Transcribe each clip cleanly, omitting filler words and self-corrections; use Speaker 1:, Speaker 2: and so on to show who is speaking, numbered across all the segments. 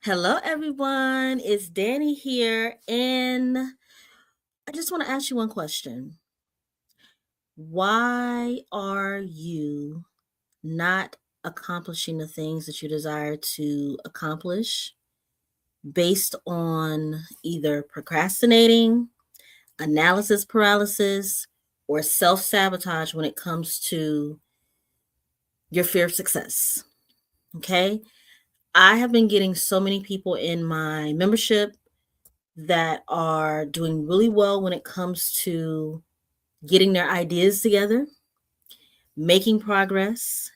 Speaker 1: Hello, everyone. It's Danny here, and I just want to ask you one question. Why are you not accomplishing the things that you desire to accomplish based on either procrastinating, analysis paralysis, or self sabotage when it comes to your fear of success? Okay. I have been getting so many people in my membership that are doing really well when it comes to getting their ideas together, making progress,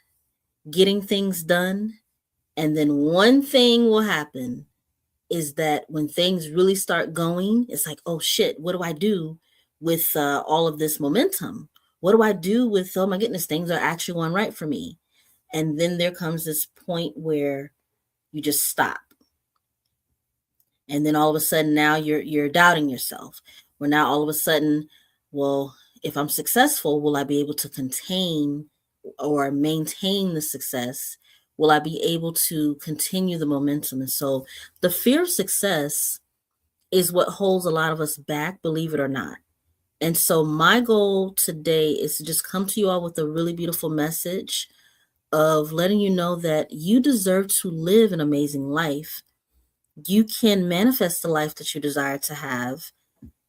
Speaker 1: getting things done. And then one thing will happen is that when things really start going, it's like, oh shit, what do I do with all of this momentum? What do I do with, oh my goodness, things are actually going right for me? And then there comes this point where you just stop. And then all of a sudden now you're doubting yourself. Where now all of a sudden, well, if I'm successful, will I be able to contain or maintain the success? Will I be able to continue the momentum? And so the fear of success is what holds a lot of us back, believe it or not. And so my goal today is to just come to you all with a really beautiful message of letting you know that you deserve to live an amazing life. You can manifest the life that you desire to have.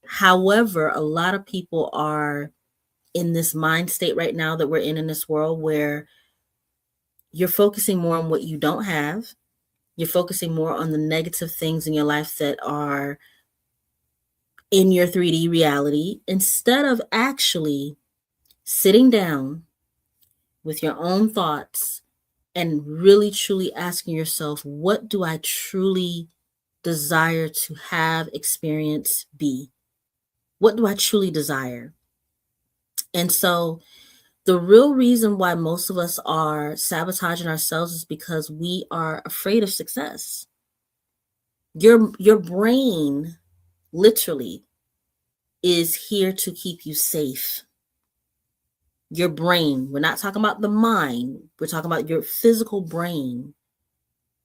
Speaker 1: However, a lot of people are in this mind state right now that we're in this world where you're focusing more on what you don't have. You're focusing more on the negative things in your life that are in your 3D reality instead of actually sitting down with your own thoughts and really truly asking yourself, what do I truly desire to have, experience, be? What do I truly desire? And so the real reason why most of us are sabotaging ourselves is because we are afraid of success. Your brain literally is here to keep you safe. Your brain, we're not talking about the mind, we're talking about your physical brain,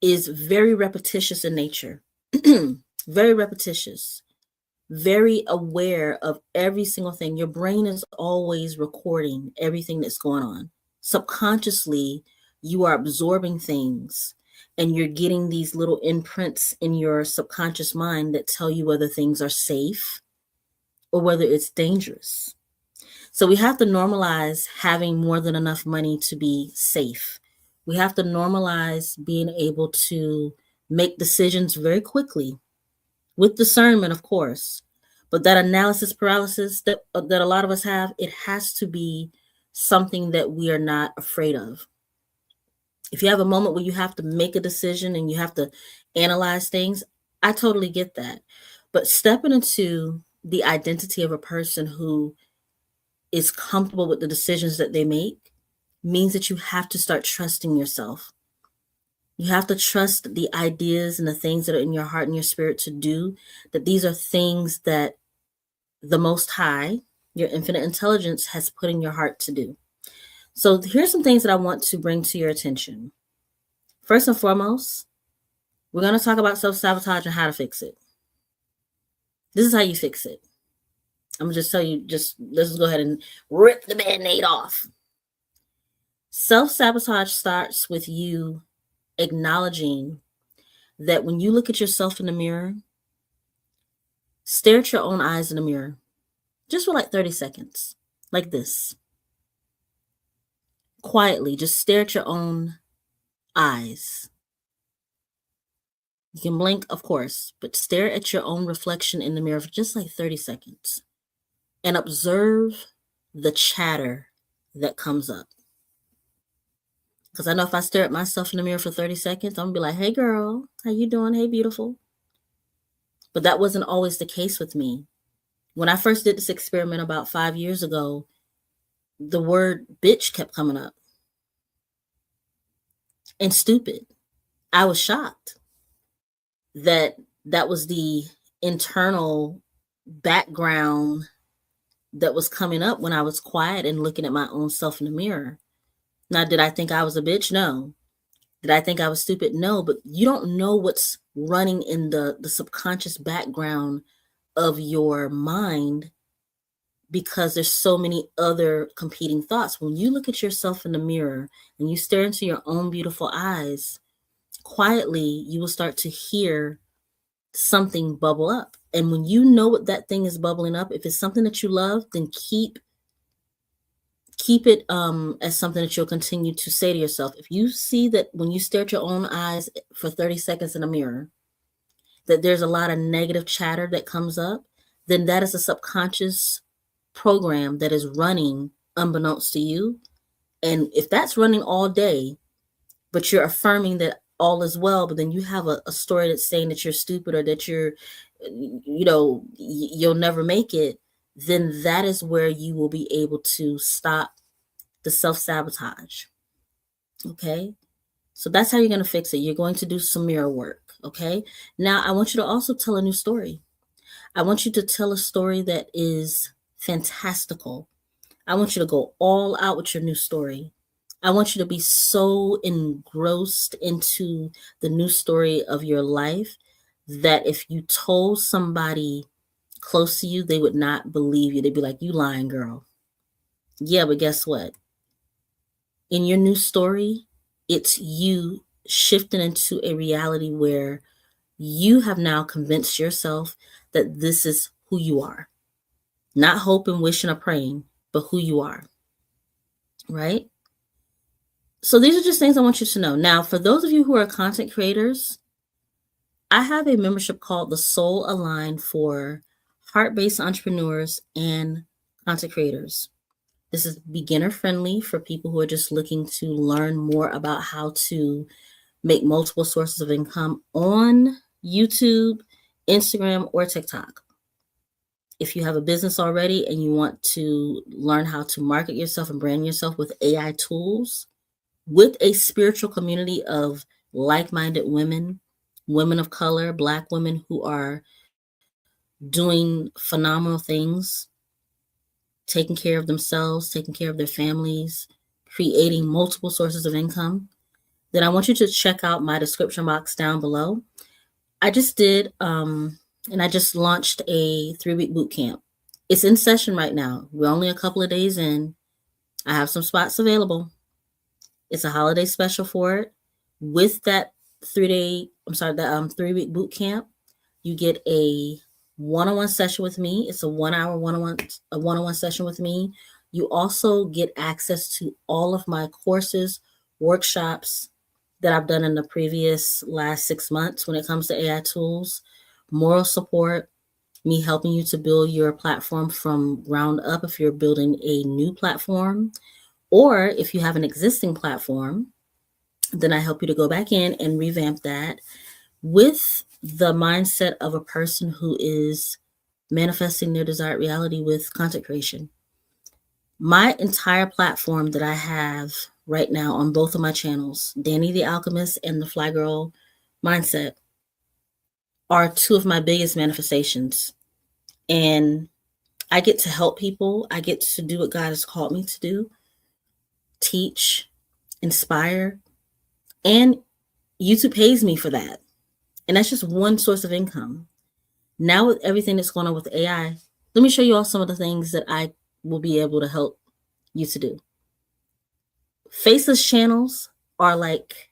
Speaker 1: is very repetitious in nature. Very repetitious, very aware of every single thing. Your brain is always recording everything that's going on. Subconsciously, you are absorbing things and you're getting these little imprints in your subconscious mind that tell you whether things are safe or whether it's dangerous. So we have to normalize having more than enough money to be safe. We have to normalize being able to make decisions very quickly with discernment, of course. But that analysis paralysis that a lot of us have, it has to be something that we are not afraid of. If you have a moment where you have to make a decision and you have to analyze things, I totally get that. But stepping into the identity of a person who is comfortable with the decisions that they make means that you have to start trusting yourself. You have to trust the ideas and the things that are in your heart and your spirit to do, that these are things that the Most High, your infinite intelligence, has put in your heart to do. So here's some things that I want to bring to your attention. First and foremost, we're going to talk about self-sabotage and how to fix it. This is how you fix it. I'm going to just tell you, let's go ahead and rip the Band-Aid off. Self-sabotage starts with you acknowledging that when you look at yourself in the mirror, stare at your own eyes in the mirror, just for like 30 seconds, like this. Quietly, just stare at your own eyes. You can blink, of course, but stare at your own reflection in the mirror for just like 30 seconds and observe the chatter that comes up. Because I know if I stare at myself in the mirror for 30 seconds, I'm going to be like, hey, girl, how you doing? Hey, beautiful. But that wasn't always the case with me. When I first did this experiment about 5 years ago, the word bitch kept coming up. And stupid. I was shocked that that was the internal background that was coming up when I was quiet and looking at my own self in the mirror. Now, did I think I was a bitch? No. Did I think I was stupid? No, but you don't know what's running in the subconscious background of your mind because there's so many other competing thoughts. When you look at yourself in the mirror and you stare into your own beautiful eyes, quietly you will start to hear something bubble up. And when you know what that thing is bubbling up, if it's something that you love, then keep it as something that you'll continue to say to yourself. If you see that when you stare at your own eyes for 30 seconds in a mirror, that there's a lot of negative chatter that comes up, then that is a subconscious program that is running unbeknownst to you. And if that's running all day, but you're affirming that all is well, but then you have a story that's saying that you're stupid or that you'll never make it, then that is where you will be able to stop the self-sabotage. Okay? So that's how you're going to fix it. You're going to do some mirror work. Okay? Now, I want you to also tell a new story. I want you to tell a story that is fantastical. I want you to go all out with your new story. I want you to be so engrossed into the new story of your life that if you told somebody close to you, they would not believe you. They'd be like, "You lying, girl." Yeah, but guess what? In your new story, it's you shifting into a reality where you have now convinced yourself that this is who you are. Not hoping, wishing, or praying, but who you are. Right? So these are just things I want you to know. Now, for those of you who are content creators, I have a membership called the Soul Align for heart-based entrepreneurs and content creators. This is beginner friendly for people who are just looking to learn more about how to make multiple sources of income on YouTube, Instagram, or TikTok. If you have a business already and you want to learn how to market yourself and brand yourself with AI tools, with a spiritual community of like-minded women, women of color, Black women who are doing phenomenal things, taking care of themselves, taking care of their families, creating multiple sources of income, then I want you to check out my description box down below. I just did, and I just launched a 3-week boot camp. It's in session right now. We're only a couple of days in. I have some spots available. It's a holiday special for it. With that 3-week boot camp, you get a one-on-one session with me. It's a 1-hour one-on-one session with me. You also get access to all of my courses, workshops that I've done in the previous last 6 months when it comes to AI tools, moral support, me helping you to build your platform from ground up if you're building a new platform, or if you have an existing platform, then I help you to go back in and revamp that with the mindset of a person who is manifesting their desired reality with content creation. My entire platform that I have right now on both of my channels, Danny the Alchemist and the Fly Girl Mindset, are two of my biggest manifestations. And I get to help people. I get to do what God has called me to do, teach, inspire, and YouTube pays me for that. And that's just one source of income. Now with everything that's going on with AI, let me show you all some of the things that I will be able to help you to do. Faceless channels are like,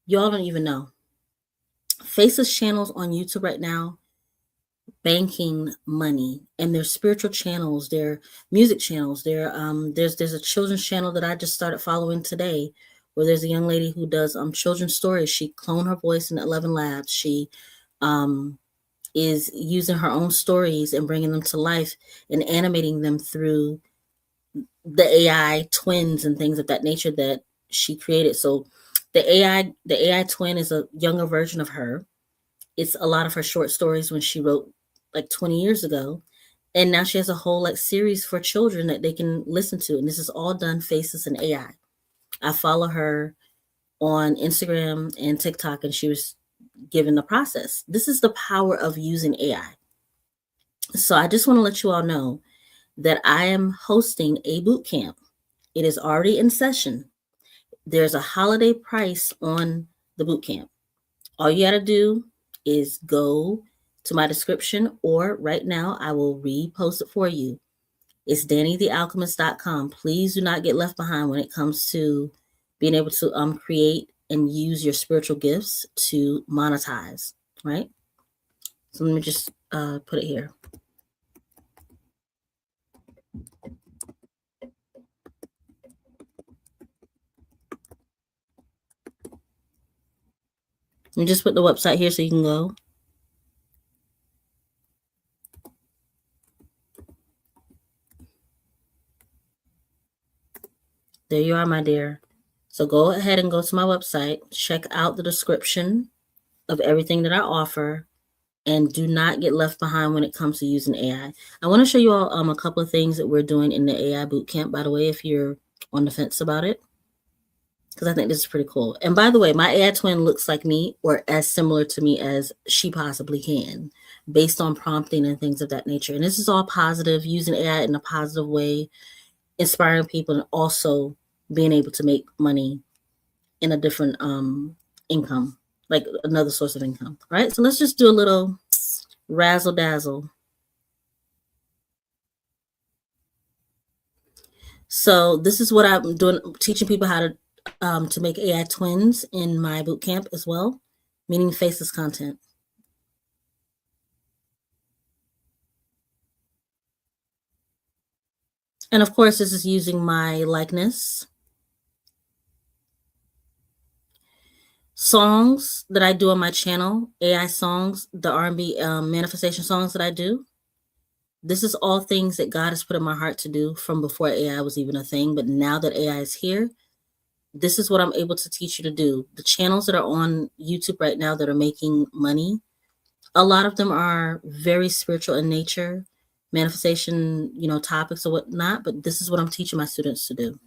Speaker 1: y'all don't even know. Faceless channels on YouTube right now, banking money, and their spiritual channels, their music channels. There's a children's channel that I just started following today, where there's a young lady who does children's stories. She cloned her voice in 11 labs. She is using her own stories and bringing them to life and animating them through the AI twins and things of that nature that she created. So the AI twin is a younger version of her. It's a lot of her short stories when she wrote like 20 years ago. And now she has a whole like series for children that they can listen to. And this is all done faceless in AI. I follow her on Instagram and TikTok, and she was given the process. This is the power of using AI. So I just want to let you all know that I am hosting a boot camp. It is already in session. there's a holiday price on the bootcamp. All you got to do is go to my description, or right now I will repost it for you. It's DannyTheAlchemist.com. Please do not get left behind when it comes to being able to create and use your spiritual gifts to monetize, right? So let me just put it here. Let me just put the website here so you can go. There you are, my dear. So go ahead and go to my website, check out the description of everything that I offer, and do not get left behind when it comes to using AI. I want to show you all a couple of things that we're doing in the AI bootcamp, by the way, if you're on the fence about it, because I think this is pretty cool. And by the way, my AI twin looks like me, or as similar to me as she possibly can, based on prompting and things of that nature. And this is all positive, using AI in a positive way, inspiring people, and also being able to make money in a different income, like another source of income, right? So let's just do a little razzle dazzle. So this is what I'm doing, teaching people how to make AI twins in my bootcamp as well, meaning faceless content. And of course, this is using my likeness. Songs that I do on my channel, AI songs, the R&B manifestation songs that I do. This is all things that God has put in my heart to do from before AI was even a thing. But now that AI is here, this is what I'm able to teach you to do. The channels that are on YouTube right now that are making money, a lot of them are very spiritual in nature, manifestation, topics or whatnot. But this is what I'm teaching my students to do.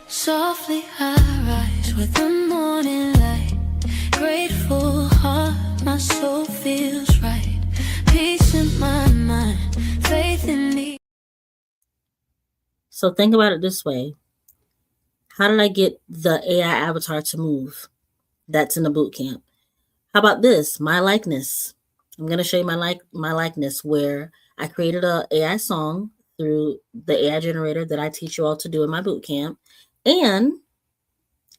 Speaker 2: Softly I rise with the morning light. Grateful heart, my soul feels right. Peace in my mind, faith in me.
Speaker 1: So think about it this way. How did I get the AI avatar to move? That's in the boot camp. How about this? My likeness. I'm going to show you my likeness, where I created a AI song through the AI generator that I teach you all to do in my boot camp. And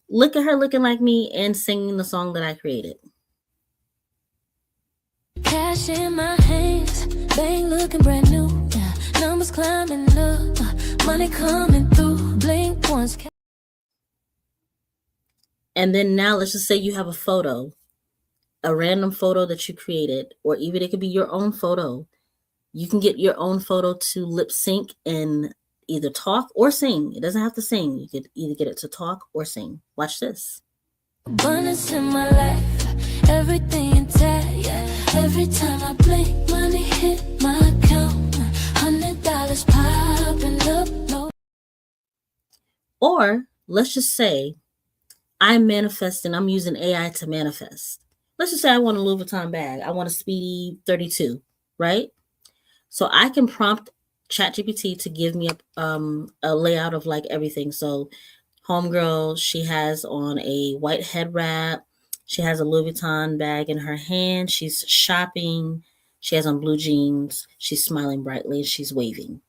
Speaker 1: look at her looking like me and singing the song that I created.
Speaker 2: Cash in my hands, bank looking brand new. Yeah. Numbers climbing up, money coming through. Blink once.
Speaker 1: And then now let's just say you have a photo, a random photo that you created, or even it could be your own photo. You can get your own photo to lip sync and either talk or sing. It doesn't have to sing. You could either get it to talk or sing. Watch this.
Speaker 2: Abundance in my life, everything intact, yeah. Every time I blink, money hit my account. $100 popping up, no.
Speaker 1: Or let's just say I'm manifesting, I'm using AI to manifest. Let's just say I want a Louis Vuitton bag. I want a Speedy 32, right? So I can prompt ChatGPT to give me a layout of like everything. So homegirl, she has on a white head wrap. She has a Louis Vuitton bag in her hand. She's shopping. She has on blue jeans. She's smiling brightly. She's waving.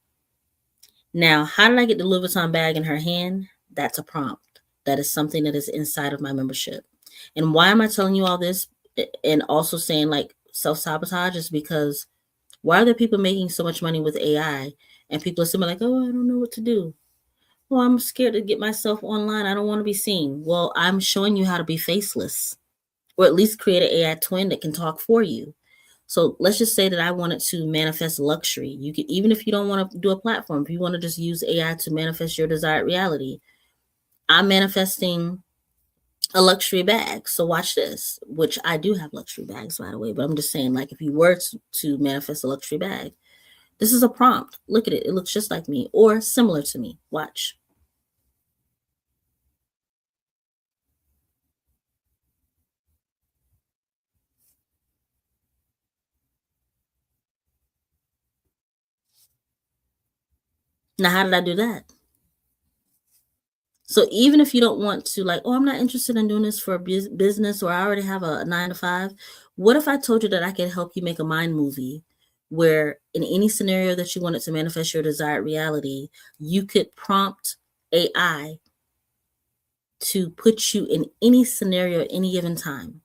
Speaker 1: Now, how did I get the Louis Vuitton bag in her hand? That's a prompt. That is something that is inside of my membership. And why am I telling you all this and also saying like self-sabotage is because why are there people making so much money with AI and people are simply like, oh, I don't know what to do. Well, I'm scared to get myself online. I don't want to be seen. Well, I'm showing you how to be faceless, or at least create an AI twin that can talk for you. So let's just say that I wanted to manifest luxury. You could, even if you don't want to do a platform, if you want to just use AI to manifest your desired reality, I'm manifesting a luxury bag. So watch this, which I do have luxury bags, by the way, but I'm just saying, like, if you were to manifest a luxury bag, this is a prompt. Look at it. It looks just like me or similar to me. Watch. Now, how did I do that? So even if you don't want to, like, oh, I'm not interested in doing this for a business, or I already have a 9 to 5, what if I told you that I could help you make a mind movie where in any scenario that you wanted to manifest your desired reality, you could prompt AI to put you in any scenario at any given time?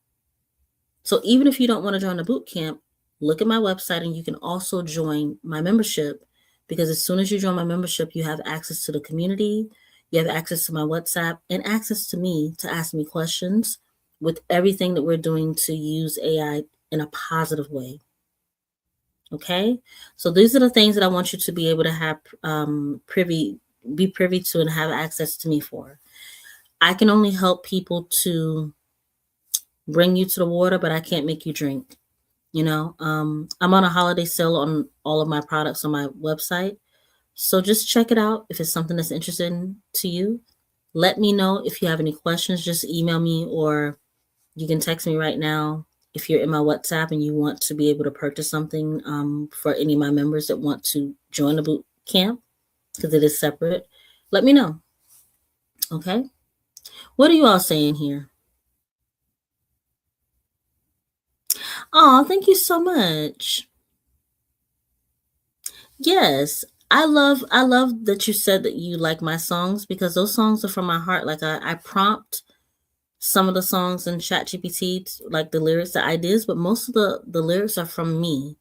Speaker 1: So even if you don't want to join the boot camp, look at my website and you can also join my membership, because as soon as you join my membership, you have access to the community, you have access to my WhatsApp, and access to me to ask me questions with everything that we're doing to use AI in a positive way. Okay? So these are the things that I want you to be able to have be privy to and have access to me for. I can only help people to bring you to the water, but I can't make you drink. I'm on a holiday sale on all of my products on my website. So just check it out. If it's something that's interesting to you, let me know. If you have any questions, just email me, or you can text me right now if you're in my WhatsApp and you want to be able to purchase something for any of my members that want to join the boot camp, because it is separate. Let me know. Okay. What are you all saying here? Oh, thank you so much. Yes, I love that you said that you like my songs, because those songs are from my heart. Like I prompt some of the songs in ChatGPT, like the lyrics, the ideas, but most of the lyrics are from me.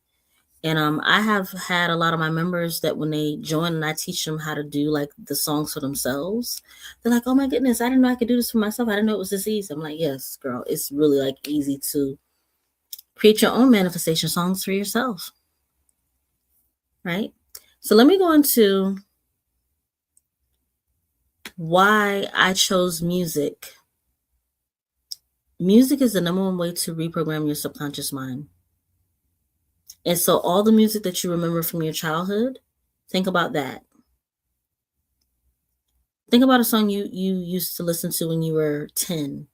Speaker 1: And I have had a lot of my members that when they join and I teach them how to do like the songs for themselves, they're like, "Oh my goodness, I didn't know I could do this for myself. I didn't know it was this easy." I'm like, "Yes, girl, it's really like easy to create your own manifestation songs for yourself." Right? So let me go into why I chose music. Music is the number one way to reprogram your subconscious mind. And so all the music that you remember from your childhood, think about that. Think about a song you used to listen to when you were 10,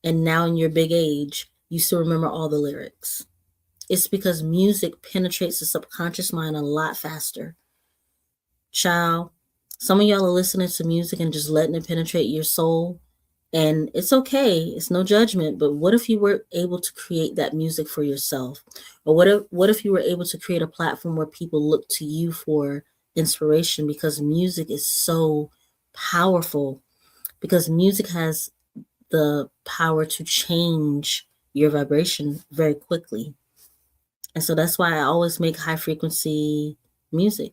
Speaker 1: and now in your big age, you still remember all the lyrics. It's because music penetrates the subconscious mind a lot faster. Child, some of y'all are listening to music and just letting it penetrate your soul. And it's okay, it's no judgment, but what if you were able to create that music for yourself? Or what if you were able to create a platform where people look to you for inspiration, because music is so powerful, because music has the power to change your vibration very quickly. And so that's why I always make high frequency music,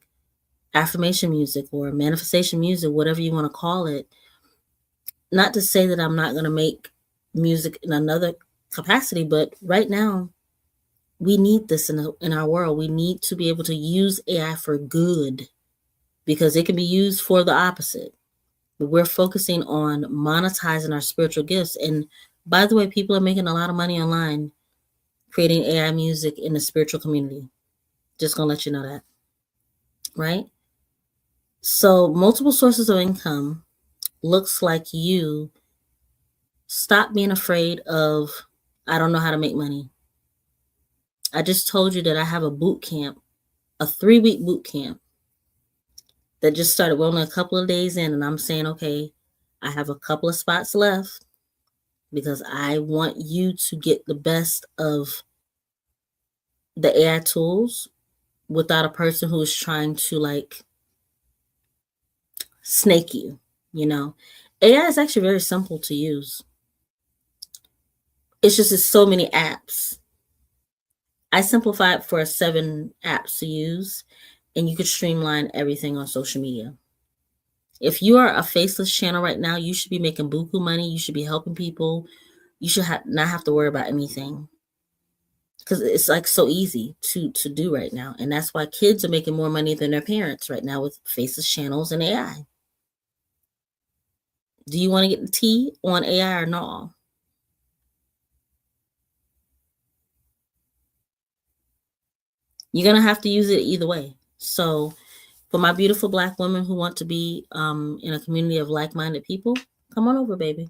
Speaker 1: affirmation music, or manifestation music, whatever you want to call it. Not to say that I'm not going to make music in another capacity, but right now we need this in our world. We need to be able to use AI for good, because it can be used for the opposite. But we're focusing on monetizing our spiritual gifts. And by the way, people are making a lot of money online creating AI music in the spiritual community. Just going to let you know that. Right? So, multiple sources of income looks like you stop being afraid of, I don't know how to make money. I just told you that I have a boot camp, a 3-week boot camp that just started. We're only a couple of days in, and I'm saying, okay, I have a couple of spots left, because I want you to get the best of the AI tools without a person who is trying to like snake you. AI is actually very simple to use. It's just, it's so many apps. I simplify it for 7 apps to use, and you could streamline everything on social media. If you are a faceless channel right now, you should be making buku money. You should be helping people. You should not have to worry about anything, because it's like so easy to do right now. And that's why kids are making more money than their parents right now with faceless channels and AI. Do you want to get the tea on AI or no? You're going to have to use it either way. So for my beautiful Black women who want to be in a community of like-minded people, come on over, baby.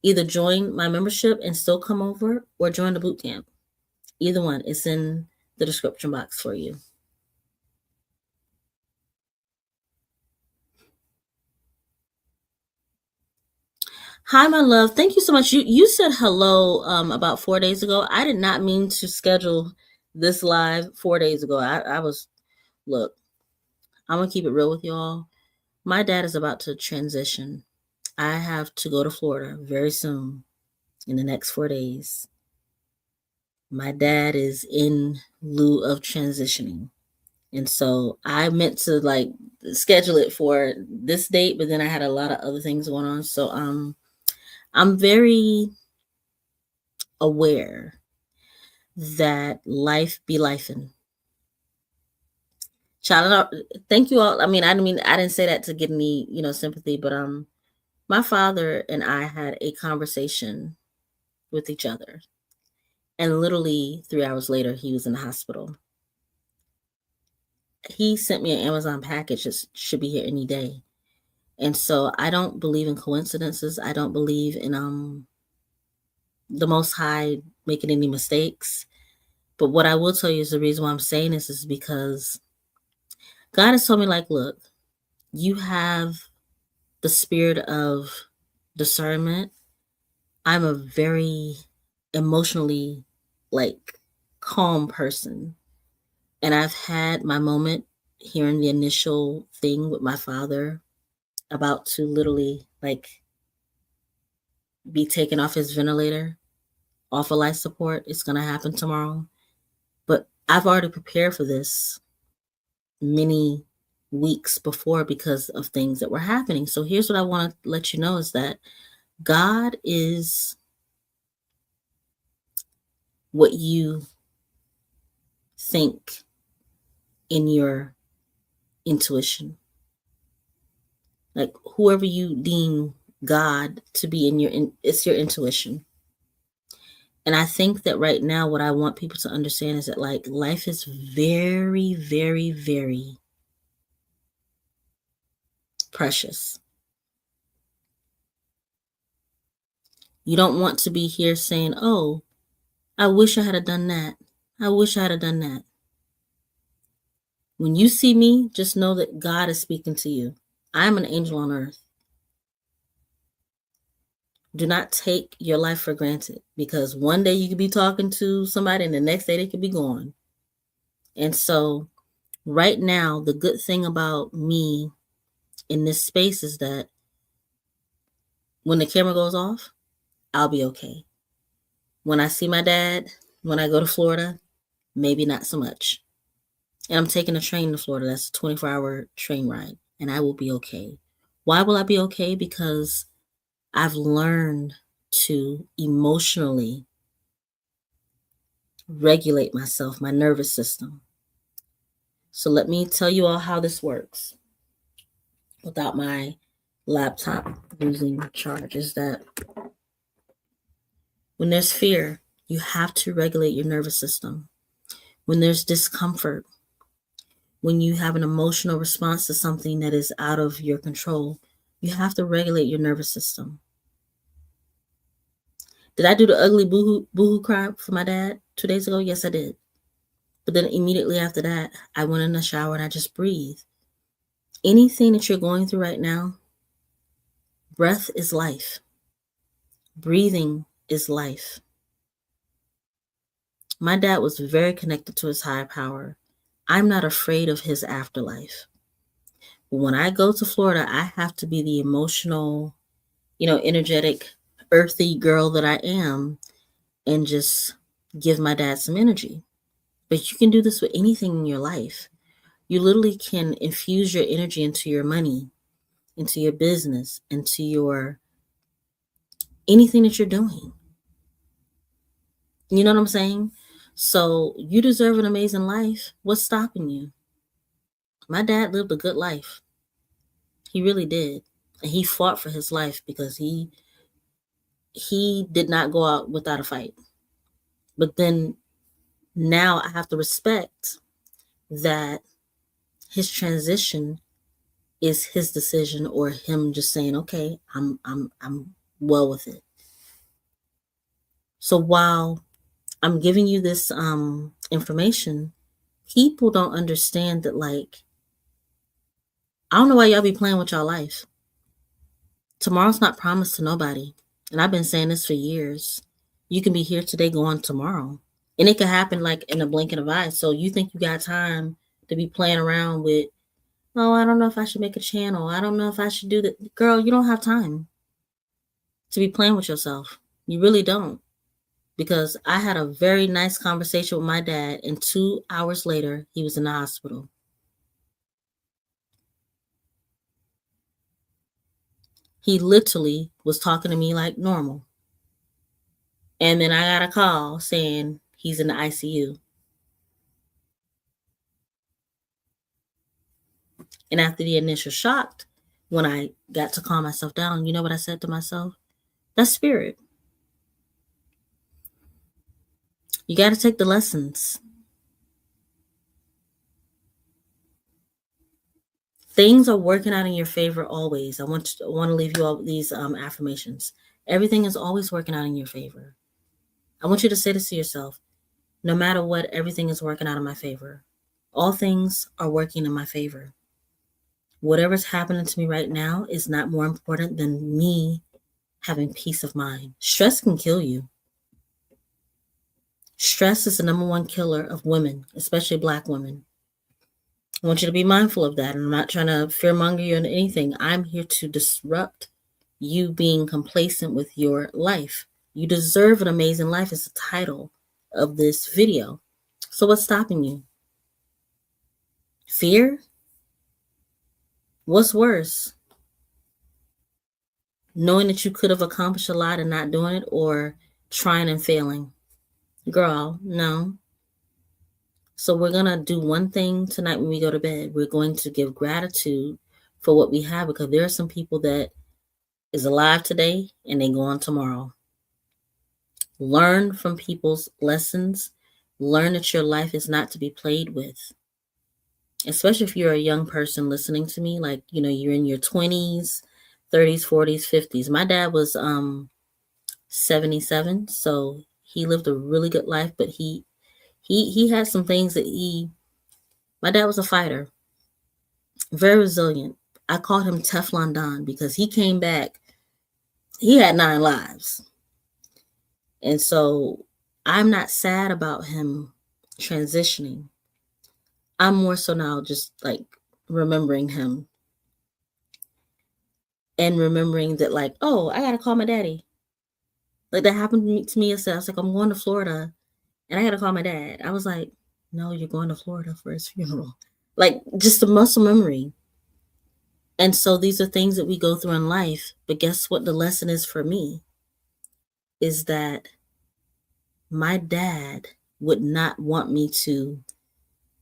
Speaker 1: Either join my membership and still come over, or join the boot camp. Either one. It's in the description box for you. Hi, my love. Thank you so much. You said hello about 4 days ago. I did not mean to schedule this live 4 days ago. I was look, I'm gonna keep it real with y'all. My dad is about to transition. I have to go to Florida very soon in the next 4 days. My dad is in lieu of transitioning. And so I meant to like schedule it for this date, but then I had a lot of other things going on. So I'm very aware that life be lifing. Child, thank you all. I didn't say that to get any, sympathy, but my father and I had a conversation with each other, and literally 3 hours later, he was in the hospital. He sent me an Amazon package that should be here any day, and so I don't believe in coincidences. I don't believe in the Most High making any mistakes. But what I will tell you is the reason why I'm saying this is because God has told me, like, look, you have the spirit of discernment. I'm a very emotionally like calm person. And I've had my moment hearing the initial thing with my father about to literally like be taken off his ventilator, off of life support. It's gonna happen tomorrow. But I've already prepared for this many weeks before because of things that were happening. So here's what I want to let you know is that God is what you think in your intuition. Like whoever you deem God to be it's your intuition. And I think that right now what I want people to understand is that like life is very, very, very precious. You don't want to be here saying, "Oh, I wish I had done that. I wish I had done that." When you see me, just know that God is speaking to you. I'm an angel on earth. Do not take your life for granted because one day you could be talking to somebody and the next day they could be gone. And so, right now, the good thing about me in this space is that when the camera goes off, I'll be okay. When I see my dad, when I go to Florida, maybe not so much. And I'm taking a train to Florida. That's a 24-hour train ride, and I will be okay. Why will I be okay? Because I've learned to emotionally regulate myself, my nervous system. So let me tell you all how this works without my laptop losing charge is that when there's fear, you have to regulate your nervous system. When there's discomfort, when you have an emotional response to something that is out of your control, you have to regulate your nervous system. Did I do the ugly boohoo cry for my dad 2 days ago? Yes, I did. But then immediately after that, I went in the shower and I just breathed. Anything that you're going through right now, breath is life. Breathing is life. My dad was very connected to his higher power. I'm not afraid of his afterlife. When I go to Florida, I have to be the emotional, energetic, earthy girl that I am and just give my dad some energy. But you can do this with anything in your life. You literally can infuse your energy into your money, into your business, into your anything that you're doing. You know what I'm saying? So you deserve an amazing life. What's stopping you? My dad lived a good life. He really did. And he fought for his life because he did not go out without a fight. But then now I have to respect that his transition is his decision or him just saying, "Okay, I'm well with it." So while I'm giving you this information, people don't understand that like I don't know why y'all be playing with y'all life. Tomorrow's not promised to nobody. And I've been saying this for years. You can be here today, gone tomorrow. And it could happen like in a blink of an eye. So you think you got time to be playing around with, oh, I don't know if I should make a channel. I don't know if I should do that. Girl, you don't have time to be playing with yourself. You really don't. Because I had a very nice conversation with my dad, and 2 hours later, he was in the hospital. He literally was talking to me like normal. And then I got a call saying he's in the ICU. And after the initial shock, when I got to calm myself down, you know what I said to myself? That's spirit. You got to take the lessons. Things are working out in your favor always. I want to leave you all these affirmations. Everything is always working out in your favor. I want you to say this to yourself. No matter what, everything is working out in my favor. All things are working in my favor. Whatever's happening to me right now is not more important than me having peace of mind. Stress can kill you. Stress is the number one killer of women, especially Black women. I want you to be mindful of that. I'm not trying to fearmonger you or anything. I'm here to disrupt you being complacent with your life. You deserve an amazing life is the title of this video. So what's stopping you? Fear? What's worse? Knowing that you could have accomplished a lot and not doing it, or trying and failing? Girl, no. So we're going to do one thing tonight when we go to bed. We're going to give gratitude for what we have, because there are some people that is alive today and they go on tomorrow. Learn from people's lessons. Learn that your life is not to be played with. Especially if you're a young person listening to me, like, you're in your 20s, 30s, 40s, 50s. My dad was 77, so he lived a really good life, but he had some things that my dad was a fighter, very resilient. I called him Teflon Don because he came back, he had 9 lives. And so I'm not sad about him transitioning. I'm more so now just like remembering him and remembering that, like, oh, I got to call my daddy. Like, that happened to me yesterday. I was like, I'm going to Florida and I got to call my dad. I was like, no, you're going to Florida for his funeral. Like, just a muscle memory. And so these are things that we go through in life. But guess what the lesson is for me? Is that my dad would not want me to,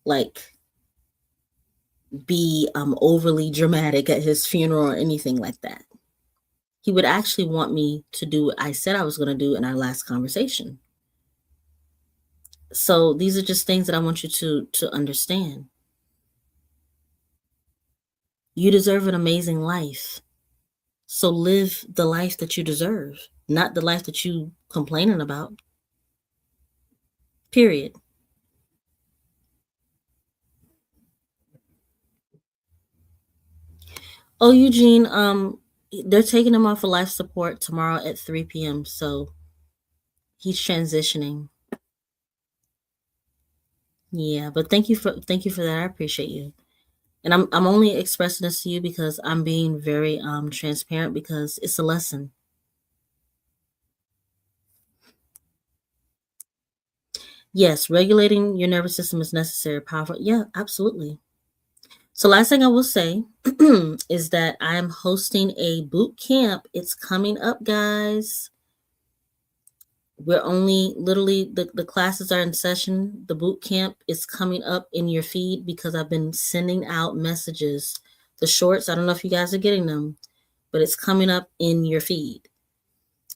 Speaker 1: like, be overly dramatic at his funeral or anything like that. He would actually want me to do what I said I was going to do in our last conversation. So these are just things that I want you to understand. You deserve an amazing life. So live the life that you deserve, not the life that you complaining about. Period. Oh, Eugene, they're taking him off of life support tomorrow at 3 p.m. So he's transitioning. Yeah, but thank you for that. I appreciate you. And I'm only expressing this to you because I'm being very transparent, because it's a lesson. Yes, regulating your nervous system is necessary, powerful. Yeah, absolutely. So last thing I will say is that I am hosting a boot camp. It's coming up, guys. We're only literally the classes are in session. The boot camp is coming up in your feed because I've been sending out messages. The shorts, I don't know if you guys are getting them, but it's coming up in your feed.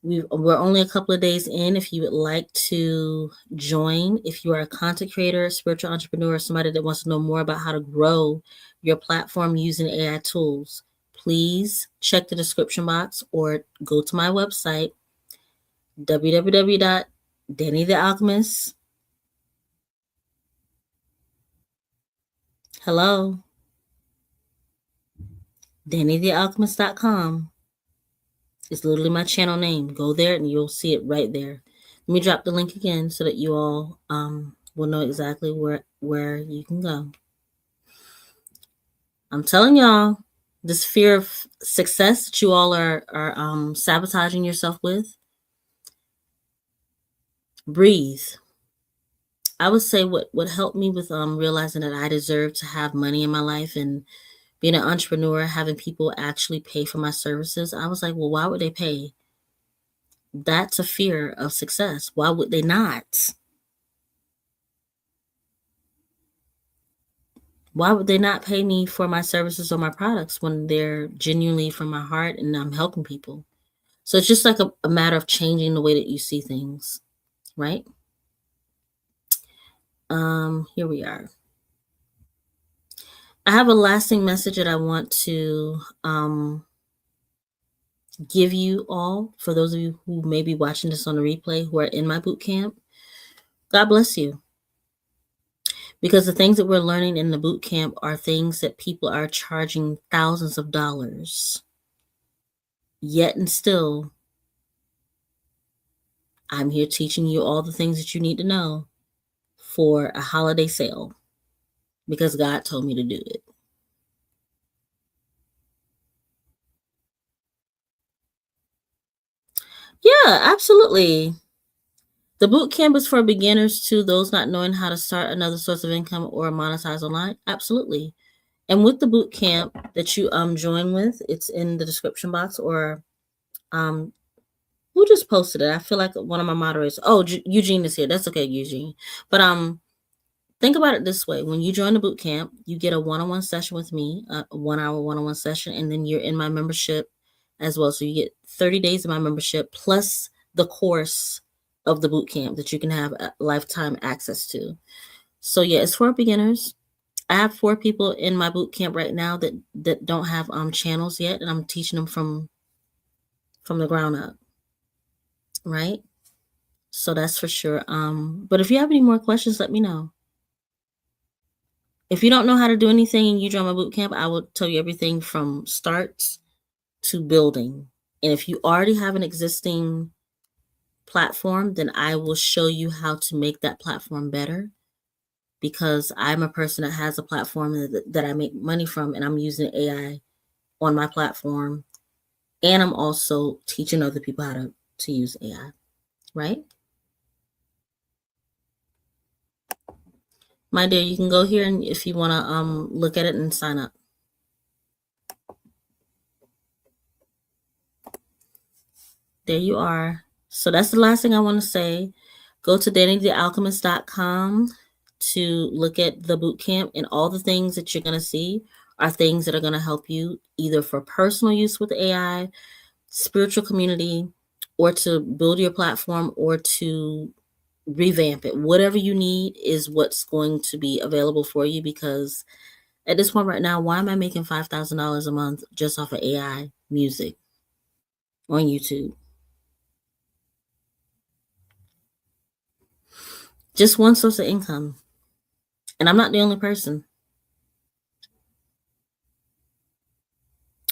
Speaker 1: We're only a couple of days in. If you would like to join, if you are a content creator, spiritual entrepreneur, somebody that wants to know more about how to grow your platform using AI tools, please check the description box or go to my website, www.dannythealchemist. Hello. DannyTheAlchemist.com. It's literally my channel name. Go there and you'll see it right there. Let me drop the link again so that you all will know exactly where you can go. I'm telling y'all, this fear of success that you all are sabotaging yourself with, breathe. I would say what helped me with realizing that I deserve to have money in my life and being an entrepreneur, having people actually pay for my services. I was like, well, why would they pay? That's a fear of success. Why would they not? Why would they not pay me for my services or my products when they're genuinely from my heart and I'm helping people? So it's just like a matter of changing the way that you see things, right? Here we are. I have a lasting message that I want to give you all, for those of you who may be watching this on the replay who are in my boot camp. God bless you. Because the things that we're learning in the boot camp are things that people are charging thousands of dollars. Yet and still, I'm here teaching you all the things that you need to know for a holiday sale because God told me to do it. Yeah, absolutely. The boot camp is for beginners to those not knowing how to start another source of income or monetize online. Absolutely. And with the boot camp that you join with, it's in the description box, or who just posted it? I feel like one of my moderators. Oh, Eugene is here. That's okay, Eugene. But think about it this way: when you join the boot camp, you get a one-on-one session with me, a 1-hour one-on-one session, and then you're in my membership as well. So you get 30 days of my membership plus the course of the boot camp that you can have lifetime access to. So yeah, it's for beginners. I have 4 people in my boot camp right now that don't have channels yet, and I'm teaching them from the ground up, right? So that's for sure. But if you have any more questions, let me know. If you don't know how to do anything and you join my boot camp, I will tell you everything from starts to building. And if you already have an existing platform, then I will show you how to make that platform better, because I'm a person that has a platform that I make money from, and I'm using AI on my platform. And I'm also teaching other people how to use AI, right? My dear, you can go here and if you want to look at it and sign up. There you are. So that's the last thing I want to say. Go to DannyTheAlchemist.com to look at the bootcamp, and all the things that you're going to see are things that are going to help you either for personal use with AI, spiritual community, or to build your platform or to revamp it. Whatever you need is what's going to be available for you, because at this point right now, why am I making $5,000 a month just off of AI music on YouTube? Just one source of income. And I'm not the only person,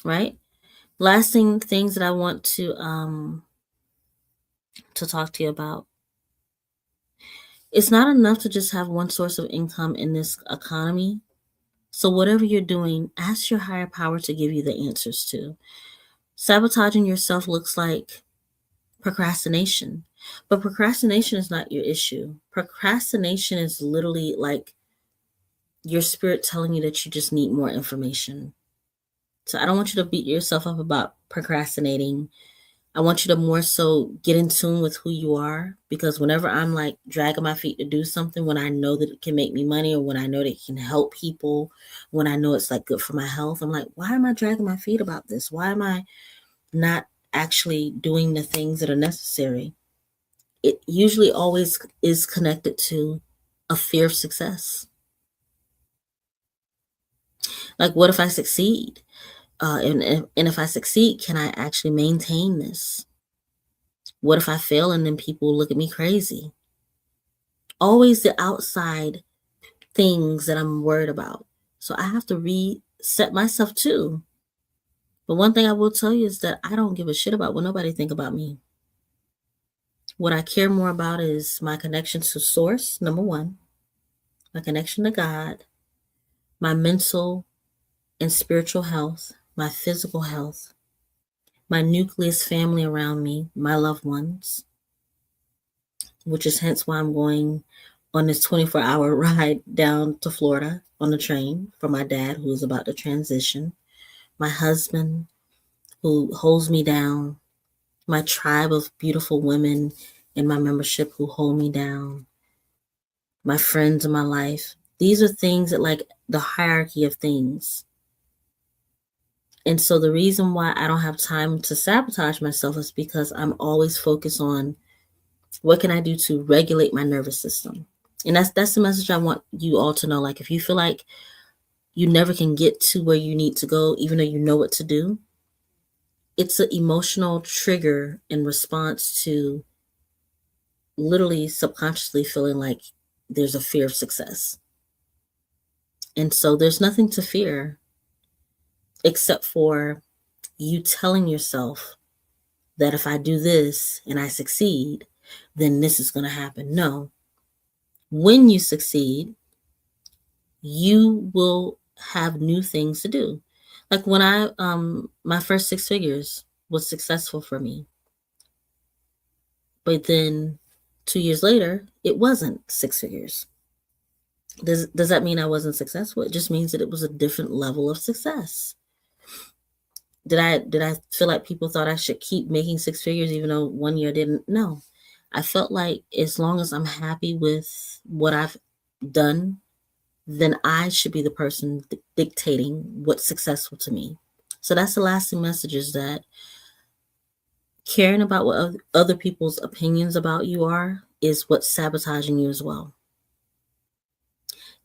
Speaker 1: right? Lasting things that I want to talk to you about. It's not enough to just have one source of income in this economy. So whatever you're doing, ask your higher power to give you the answers to. Sabotaging yourself looks like procrastination. But procrastination is not your issue. Procrastination is literally like your spirit telling you that you just need more information. So I don't want you to beat yourself up about procrastinating. I want you to more so get in tune with who you are, because whenever I'm like dragging my feet to do something, when I know that it can make me money, or when I know that it can help people, when I know it's like good for my health, I'm like, why am I dragging my feet about this? Why am I not actually doing the things that are necessary? It usually always is connected to a fear of success. Like, what if I succeed? And if I succeed, can I actually maintain this? What if I fail and then people look at me crazy? Always the outside things that I'm worried about. So I have to reset myself too. But one thing I will tell you is that I don't give a shit about what nobody think about me. What I care more about is my connection to source, number one, my connection to God, my mental and spiritual health, my physical health, my nucleus family around me, my loved ones, which is hence why I'm going on this 24-hour ride down to Florida on the train for my dad, who is about to transition, my husband, who holds me down, my tribe of beautiful women in my membership who hold me down, my friends in my life. These are things that, like, the hierarchy of things. And so the reason why I don't have time to sabotage myself is because I'm always focused on what can I do to regulate my nervous system. And that's the message I want you all to know. Like, if you feel like you never can get to where you need to go, even though you know what to do, it's an emotional trigger in response to literally subconsciously feeling like there's a fear of success. And so there's nothing to fear except for you telling yourself that if I do this and I succeed, then this is going to happen. No. When you succeed, you will have new things to do. Like when my first 6 figures was successful for me. But then 2 years later, it wasn't 6 figures. Does that mean I wasn't successful? It just means that it was a different level of success. Did I feel like people thought I should keep making 6 figures even though 1 year I didn't? No. I felt like as long as I'm happy with what I've done, then I should be the person dictating what's successful to me. So that's the lasting message, is that caring about what other people's opinions about you are is what's sabotaging you as well.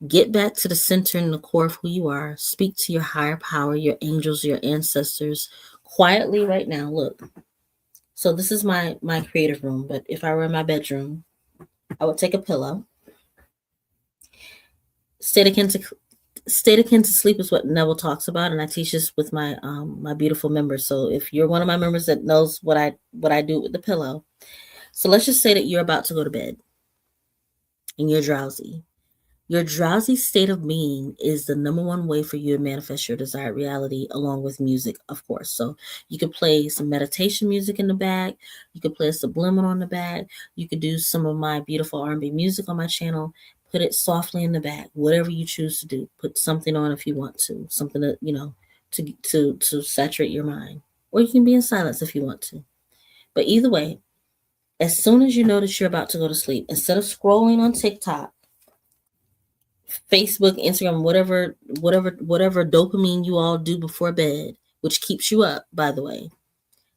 Speaker 1: Get back to the center and the core of who you are. Speak to your higher power, your angels, your ancestors quietly right now. Look. So this is my creative room, but if I were in my bedroom, I would take a pillow. State akin to sleep is what Neville talks about, and I teach this with my my beautiful members. So if you're one of my members that knows what I do with the pillow, so let's just say that you're about to go to bed and you're drowsy. Your drowsy state of being is the number one way for you to manifest your desired reality, along with music, of course. So you could play some meditation music in the back. You could play a subliminal in the back. You could do some of my beautiful R&B music on my channel. Put it softly in the back. Whatever you choose to do. Put something on if you want to. Something that, to saturate your mind. Or you can be in silence if you want to. But either way, as soon as you know that you're about to go to sleep, instead of scrolling on TikTok, Facebook, Instagram, whatever dopamine you all do before bed, which keeps you up, by the way,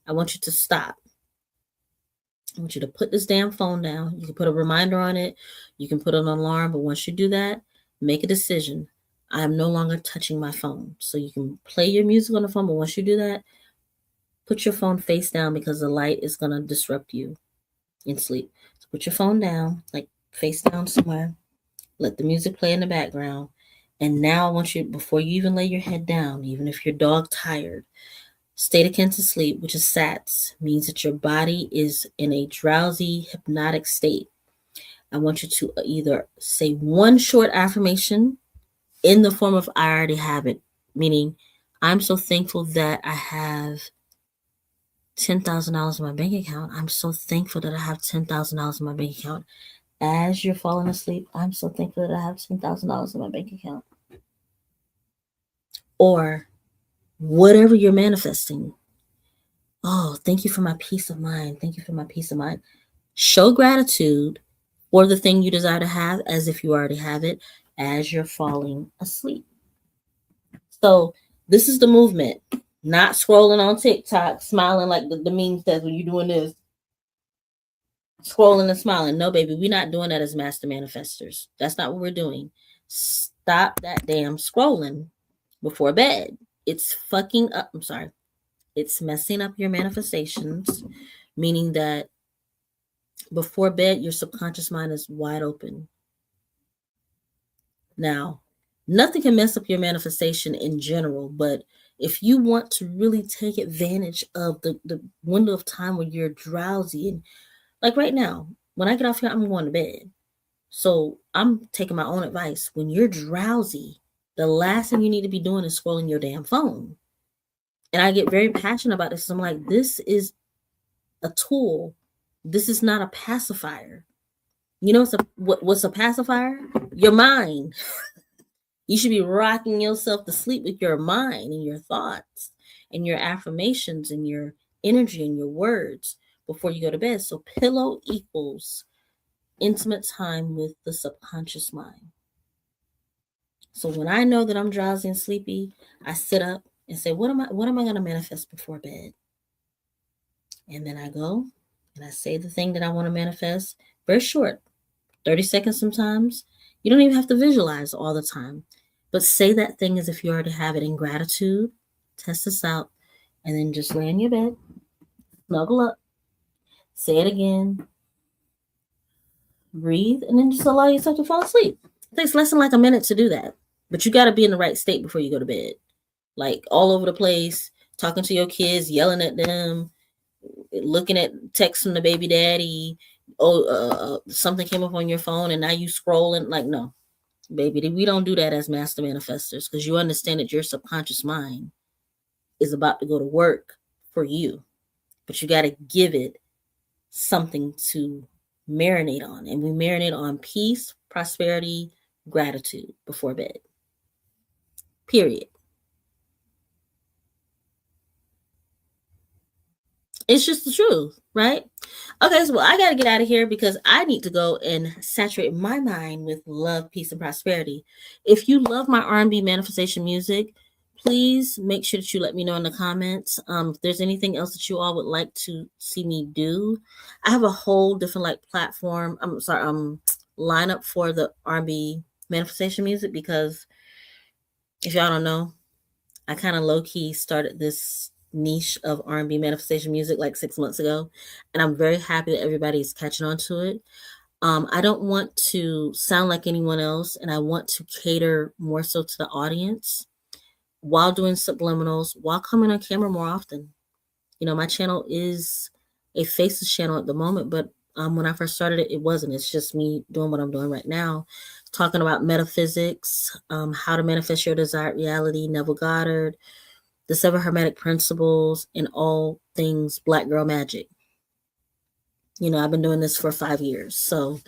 Speaker 1: I want you to stop. I want you to put this damn phone down. You can put a reminder on it. You can put an alarm. But once you do that, make a decision. I am no longer touching my phone. So you can play your music on the phone. But once you do that, put your phone face down, because the light is going to disrupt you in sleep. So put your phone down, like face down somewhere. Let the music play in the background. And now I want you, before you even lay your head down, even if you're dog tired, state akin to sleep, which is SATS, means that your body is in a drowsy, hypnotic state. I want you to either say one short affirmation in the form of I already have it, meaning I'm so thankful that I have $10,000 in my bank account. I'm so thankful that I have $10,000 in my bank account. As you're falling asleep, I'm so thankful that I have $10,000 in my bank account. Or whatever you're manifesting. Oh, thank you for my peace of mind. Thank you for my peace of mind. Show gratitude for the thing you desire to have as if you already have it as you're falling asleep. So this is the movement. Not scrolling on TikTok, smiling like the meme says when you're doing this. Scrolling and smiling. No, baby, we're not doing that as master manifestors. That's not what we're doing. Stop that damn scrolling before bed. It's fucking up. I'm sorry. It's messing up your manifestations, meaning that before bed, your subconscious mind is wide open. Now, nothing can mess up your manifestation in general, but If you want to really take advantage of the window of time where you're drowsy, and like right now, when I get off here, I'm going to bed. So I'm taking my own advice. When you're drowsy, the last thing you need to be doing is scrolling your damn phone. And I get very passionate about this. I'm like, this is a tool. This is not a pacifier. You know what's a pacifier? Your mind. You should be rocking yourself to sleep with your mind and your thoughts and your affirmations and your energy and your words before you go to bed. So pillow equals intimate time with the subconscious mind. So when I know that I'm drowsy and sleepy, I sit up and say, what am I going to manifest before bed? And then I go and I say the thing that I want to manifest. Very short, 30 seconds sometimes. You don't even have to visualize all the time, but say that thing as if you already have it in gratitude. Test this out, and then just lay in your bed, snuggle up, say it again, breathe, and then just allow yourself to fall asleep. It takes less than like a minute to do that, but you got to be in the right state before you go to bed. Like all over the place, talking to your kids, yelling at them, looking at texts from the baby daddy. Oh, something came up on your phone and now you scrolling. Like, no, baby, we don't do that as master manifestors, because you understand that your subconscious mind is about to go to work for you, but you got to give it something to marinate on. And we marinate on peace, prosperity, gratitude before bed. Period. It's just the truth, right? Okay, so I got to get out of here because I need to go and saturate my mind with love, peace, and prosperity. If you love my R&B manifestation music, please make sure that you let me know in the comments. If there's anything else that you all would like to see me do, I have a whole different like platform. I'm sorry, lineup for the R&B manifestation music, because if y'all don't know, I kind of low key started this niche of R&B manifestation music like 6 months ago, and I'm very happy that everybody's catching on to it. I don't want to sound like anyone else, and I want to cater more so to the audience while doing subliminals, while coming on camera more often. You know, my channel is a faceless channel at the moment, but when I first started it, it wasn't. It's just me doing what I'm doing right now, talking about metaphysics, how to manifest your desired reality, Neville Goddard, the 7 Hermetic Principles, and all things Black girl magic. You know, I've been doing this for 5 years. So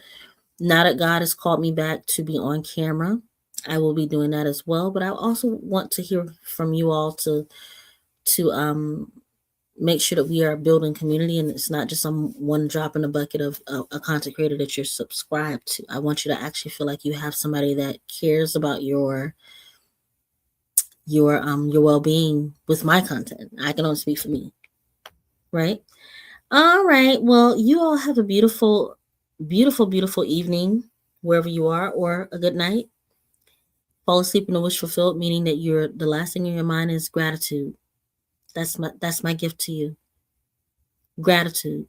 Speaker 1: now that God has called me back to be on camera, I will be doing that as well. But I also want to hear from you all to make sure that we are building community, and it's not just some one drop in the bucket of a content creator that you're subscribed to. I want you to actually feel like you have somebody that cares about your well-being with my content. I can only speak for me, right? All right. Well, you all have a beautiful, beautiful, beautiful evening wherever you are, or a good night. Fall asleep in a wish fulfilled, meaning that the last thing in your mind is gratitude. That's my gift to you. Gratitude.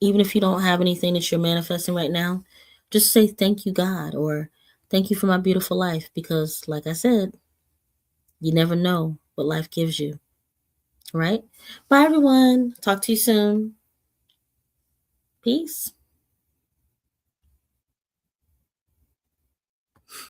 Speaker 1: Even if you don't have anything that you're manifesting right now, just say thank you, God, or thank you for my beautiful life, because like I said, you never know what life gives you. Right? Bye, everyone. Talk to you soon. Peace.